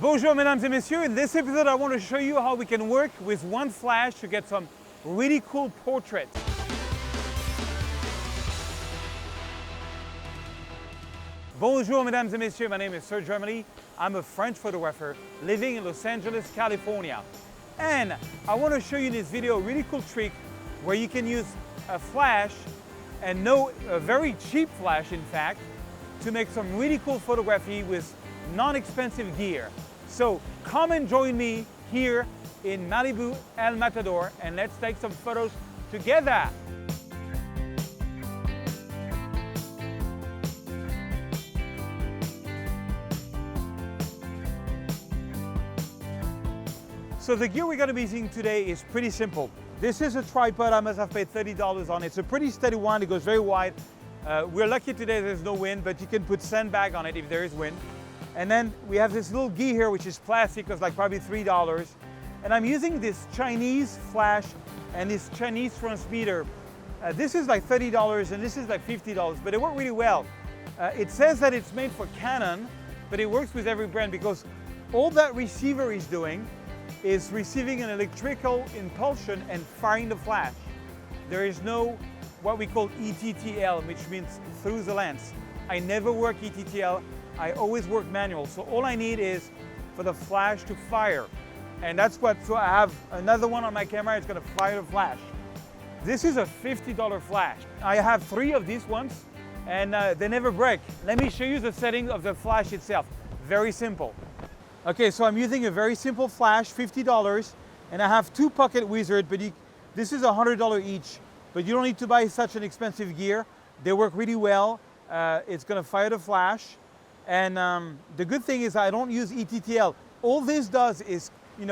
Bonjour mesdames et messieurs, in this episode I want to show you how we can work with one flash to get some really cool portraits. Bonjour mesdames et messieurs, my name is Serge Ramelli. I'm a French photographer living in Los Angeles, California. And I want to show you in this video a really cool trick where you can use a flash, and a very cheap flash in fact, to make some really cool photography with non-expensive gear. So come and join me here in Malibu, El Matador, and let's take some photos together. So the gear we're going to be using today is pretty simple. This is a tripod I must have paid $30 on. It's a pretty steady one, it goes very wide. We're lucky today there's no wind, but you can put sandbag on it if there is wind. And then we have this little gear here, which is plastic, it's like probably $3. And I'm using this Chinese flash and this Chinese transmitter. This is like $30 and this is like $50, but they work really well. It says that it's made for Canon, but it works with every brand because all that receiver is doing is receiving an electrical impulsion and firing the flash. There is no what we call ETTL, which means through the lens. I never work ETTL, I always work manual. So all I need is for the flash to fire. And so I have another one on my camera, it's gonna fire the flash. This is a $50 flash. I have 3 of these ones and they never break. Let me show you the setting of the flash itself. Very simple. Okay, so I'm using a very simple flash, $50, and I have 2 pocket wizards, but this is $100 each. But you don't need to buy such an expensive gear. They work really well. It's gonna fire the flash. And the good thing is I don't use ETTL. All this does is,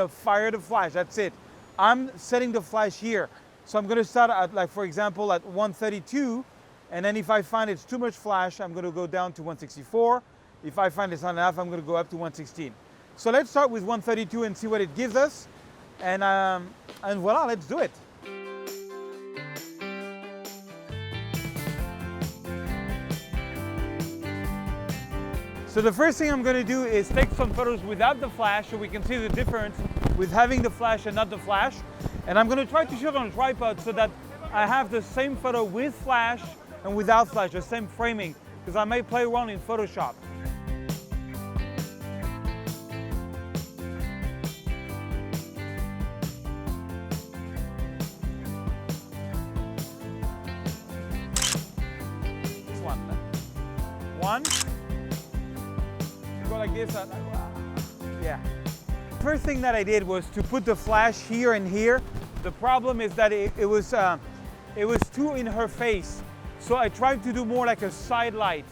fire the flash, that's it. I'm setting the flash here. So I'm gonna start at, like, for example, at 132, and then if I find it's too much flash, I'm gonna go down to 164. If I find it's not enough, I'm gonna go up to 116. So let's start with 132 and see what it gives us. And voila, let's do it. So the first thing I'm going to do is take some photos without the flash so we can see the difference with having the flash and not the flash. And I'm going to try to shoot on a tripod so that I have the same photo with flash and without flash, the same framing, because I may play around in Photoshop. This one. Go like this. Yeah. First thing that I did was to put the flash here and here. The problem is that it was too in her face. So I tried to do more like a side light.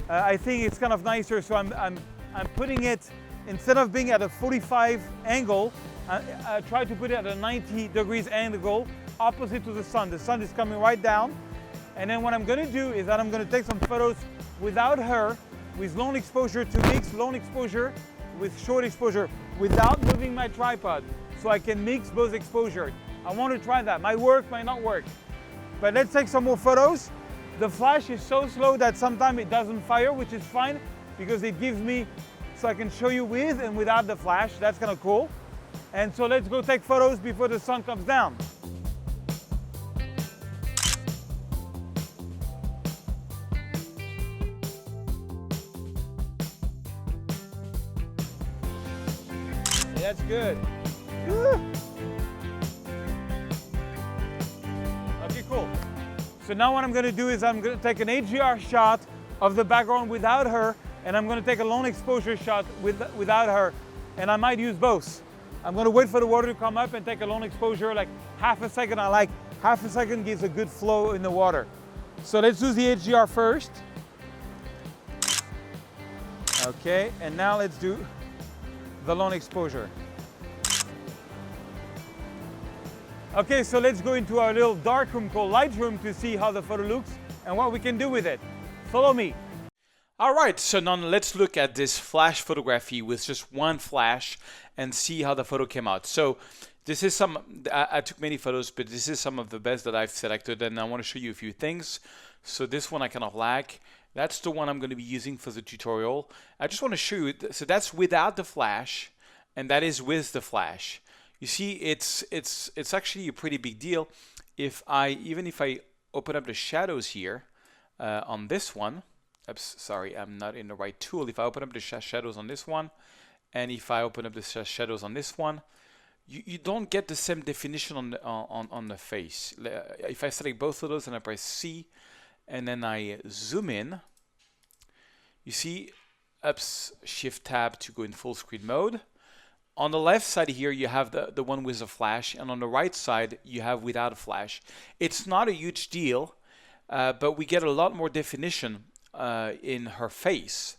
I think it's kind of nicer. So I'm putting it, instead of being at a 45 angle, I tried to put it at a 90 degrees angle opposite to the sun. The sun is coming right down. And then what I'm going to do is that I'm going to take some photos without her, with long exposure, to mix long exposure with short exposure without moving my tripod, so I can mix both exposure. I want to try that. Might work, might not work. But let's take some more photos. The flash is so slow that sometimes it doesn't fire, which is fine because it gives me, so I can show you with and without the flash. That's kind of cool. And so let's go take photos before the sun comes down. That's good. Okay, cool. So now what I'm going to do is I'm going to take an HDR shot of the background without her, and I'm going to take a long exposure shot without her, and I might use both. I'm going to wait for the water to come up and take a long exposure, like half a second. I like half a second gives a good flow in the water. So let's do the HDR first. Okay, and now let's do the long exposure. Okay, so let's go into our little dark room called Lightroom to see how the photo looks and what we can do with it. Follow me. All right, so now let's look at this flash photography with just one flash and see how the photo came out. So this is I took many photos, but this is some of the best that I've selected, and I want to show you a few things. So this one I kind of like. That's the one I'm going to be using for the tutorial. I just want to show you, so that's without the flash, and that is with the flash. You see, it's actually a pretty big deal. Even if I open up the shadows here on this one, oops, sorry, I'm not in the right tool. If I open up the shadows on this one, and if I open up the shadows on this one, you don't get the same definition on the face. If I select both of those and I press C, and then I zoom in, you see, ups, Shift Tab to go in full screen mode. On the left side here, you have the one with a flash, and on the right side, you have without a flash. It's not a huge deal, but we get a lot more definition in her face.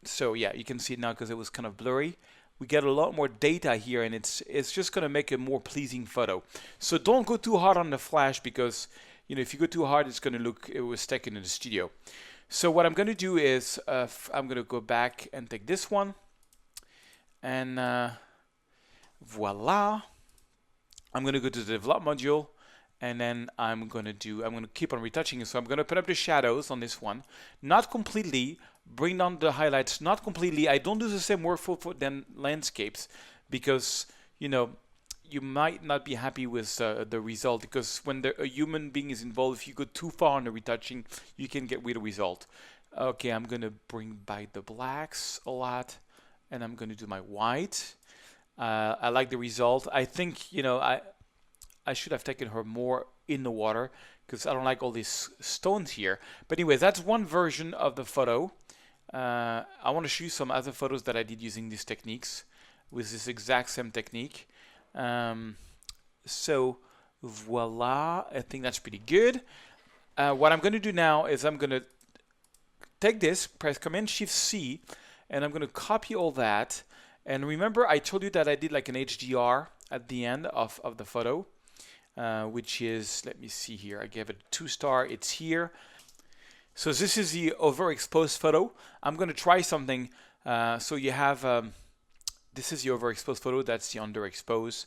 So yeah, you can see it now because it was kind of blurry. We get a lot more data here, and it's just going to make a more pleasing photo. So don't go too hard on the flash, because if you go too hard, it's going to look it was taken in the studio. So what I'm going to do is I'm going to go back and take this one, and voila. I'm going to go to the develop module, and then I'm going to keep on retouching. So I'm going to put up the shadows on this one, not completely, bring down the highlights, not completely. I don't do the same workflow for then landscapes, because you might not be happy with the result, because when a human being is involved, if you go too far on the retouching, you can get weird result. Okay, I'm going to bring back the blacks a lot, and I'm going to do my white. I like the result. I think I should have taken her more in the water, because I don't like all these stones here. But anyway, that's one version of the photo. I want to show you some other photos that I did using these techniques, with this exact same technique. So voila, I think that's pretty good. What I'm going to do now is I'm going to take this, press Command Shift C, and I'm going to copy all that. And remember, I told you that I did like an HDR at the end of the photo, which is, let me see here, I gave it a 2-star, it's here. So this is the overexposed photo. I'm going to try something. So you have, this is the overexposed photo, that's the underexposed,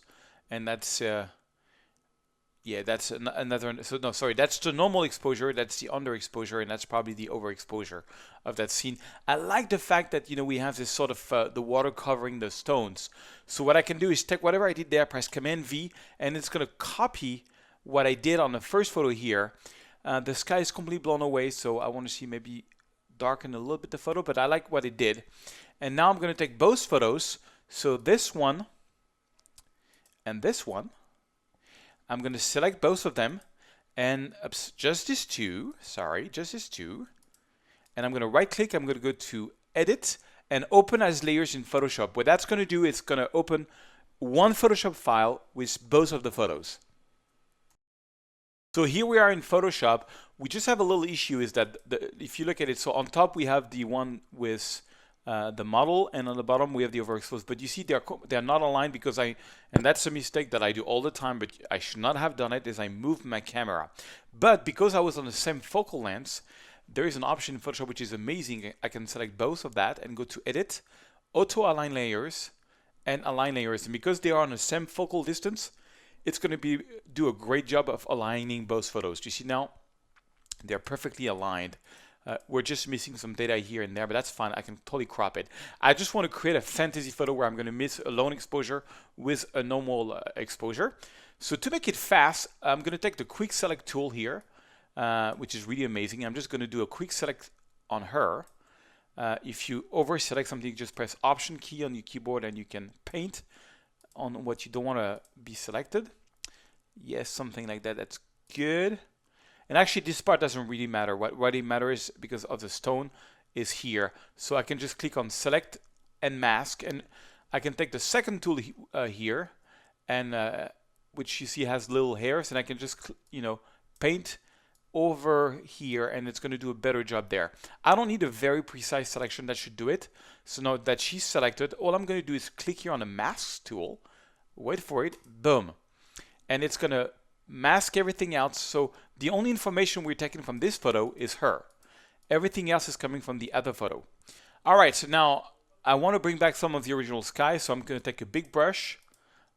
and that's, yeah, that's another, so no, sorry, that's the normal exposure, that's the underexposure, and that's probably the overexposure of that scene. I like the fact that, we have this sort of, the water covering the stones. So what I can do is take whatever I did there, press Command V, and it's going to copy what I did on the first photo here. The sky is completely blown away, so I want to see maybe darken a little bit the photo, but I like what it did. And now I'm going to take both photos, so this one and this one. I'm going to select both of them, and just these two, and I'm going to right click, I'm going to go to Edit and Open as Layers in Photoshop. What that's going to do is going to open one Photoshop file with both of the photos. So here we are in Photoshop. We just have a little issue, is that if you look at it, so on top we have the one with the model, and on the bottom we have the overexposed. But you see they're not aligned, because and that's a mistake that I do all the time, but I should not have done it, is I moved my camera. But because I was on the same focal length, there is an option in Photoshop which is amazing. I can select both of that and go to Edit, Auto Align Layers, and Align Layers. And because they are on the same focal distance, it's going to do a great job of aligning both photos. You see now, they're perfectly aligned. We're just missing some data here and there, but that's fine. I can totally crop it. I just want to create a fantasy photo where I'm going to mix a lone exposure with a normal exposure. So to make it fast, I'm going to take the Quick Select tool here, which is really amazing. I'm just going to do a quick select on her. If you over select something, just press Option key on your keyboard and you can paint on what you don't want to be selected. Yes, something like that. That's good. And actually, this part doesn't really matter. What really matters, because of the stone, is here. So I can just click on Select and Mask, and I can take the second tool here, and which you see has little hairs, and I can just paint over here, and it's going to do a better job there. I don't need a very precise selection. That should do it. So now that she's selected, all I'm going to do is click here on the Mask tool, wait for it, boom, and it's going to mask everything else. So the only information we're taking from this photo is her. Everything else is coming from the other photo. All right, so now I want to bring back some of the original sky, so I'm going to take a big brush,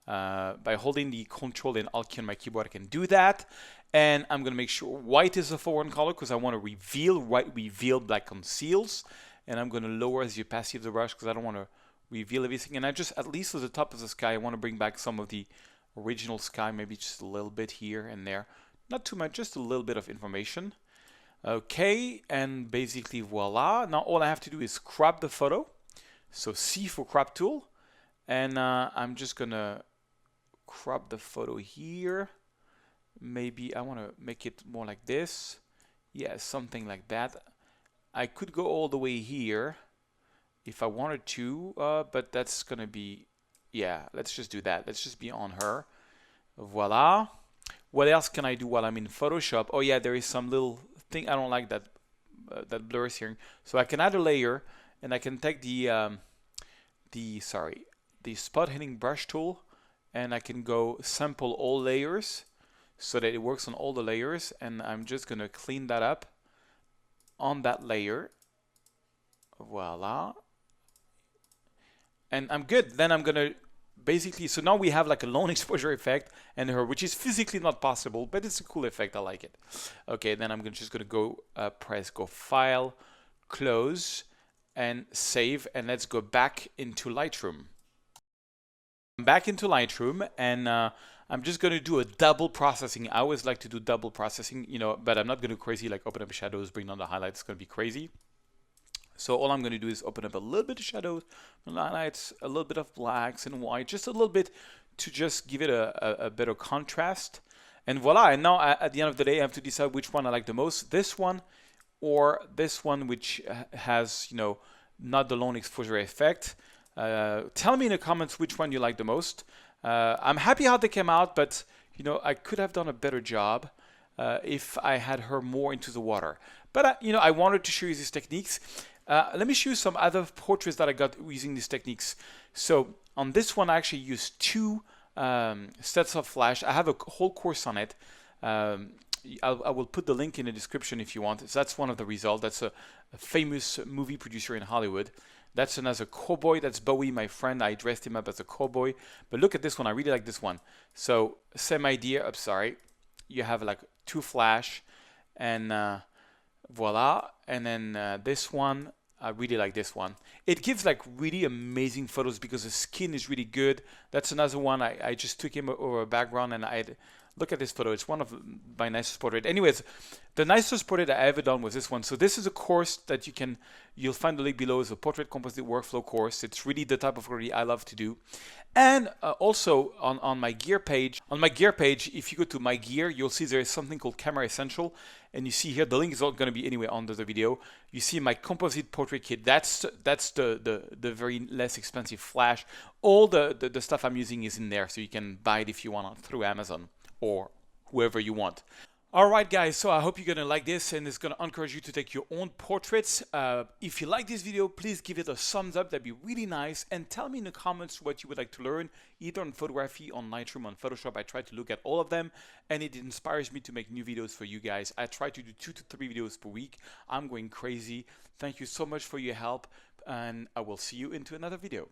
By holding the Control and Alt key on my keyboard, I can do that. And I'm going to make sure white is the foreground color because I want to reveal white, reveal black conceals. And I'm going to lower the opacity of the brush because I don't want to reveal everything. And I just, at least at the top of the sky, I want to bring back some of the original sky, maybe just a little bit here and there. Not too much, just a little bit of information. Okay, and basically voila. Now all I have to do is crop the photo. So C for crop tool. And I'm just going to crop the photo here. Maybe I want to make it more like this. Yeah, something like that. I could go all the way here if I wanted to, but that's gonna be, yeah, let's just do that. Let's just be on her. Voila. What else can I do while I'm in Photoshop? Oh yeah, there is some little thing. I don't like that that blurs here. So I can add a layer, and I can take the spot hitting brush tool, and I can go sample all layers so that it works on all the layers, and I'm just gonna clean that up on that layer. Voila. And I'm good. Then I'm gonna basically, so now we have like a lone exposure effect and her, which is physically not possible, but it's a cool effect. I like it. Okay, then I'm just gonna go press go File, Close, and Save, and let's go back into Lightroom. I'm back into Lightroom, and I'm just going to do a double processing. I always like to do double processing, you know, but I'm not going to crazy like open up shadows, bring down the highlights. It's going to be crazy. So all I'm going to do is open up a little bit of shadows, highlights, a little bit of blacks and white, just a little bit to just give it a better contrast. And voila. And now at the end of the day, I have to decide which one I like the most. This one or this one, which has, you know, not the lone exposure effect. Tell me in the comments which one you like the most. I'm happy how they came out, but you know, I could have done a better job if I had her more into the water. But you know, I wanted to show you these techniques. Let me show you some other portraits that I got using these techniques. So on this one, I actually used two sets of flash. I have a whole course on it. I will put the link in the description if you want. So that's one of the results. That's a famous movie producer in Hollywood. That's another cowboy. That's Bowie, my friend. I dressed him up as a cowboy. But look at this one. I really like this one. So same idea. I'm sorry. You have like two flash, and voila. And then this one, I really like this one. It gives like really amazing photos because the skin is really good. That's another one. I just took him over a background, and I look at this photo. It's one of my nicest portraits. Anyways, the nicest portrait I ever done was this one. So this is a course that you'll find the link below. It's a portrait composite workflow course. It's really the type of photography I love to do. And also on my gear page, if you go to my gear, you'll see there is something called Camera Essential. And you see here, the link is not going to be anyway under the video. You see my composite portrait kit. That's the very less expensive flash. All the stuff I'm using is in there, so you can buy it if you want through Amazon or whoever you want. Alright guys, so I hope you're going to like this, and it's going to encourage you to take your own portraits. If you like this video, please give it a thumbs up. That'd be really nice. And tell me in the comments what you would like to learn, either on photography, on Lightroom, on Photoshop. I try to look at all of them, and it inspires me to make new videos for you guys. I try to do 2 to 3 videos per week. I'm going crazy. Thank you so much for your help, and I will see you into another video.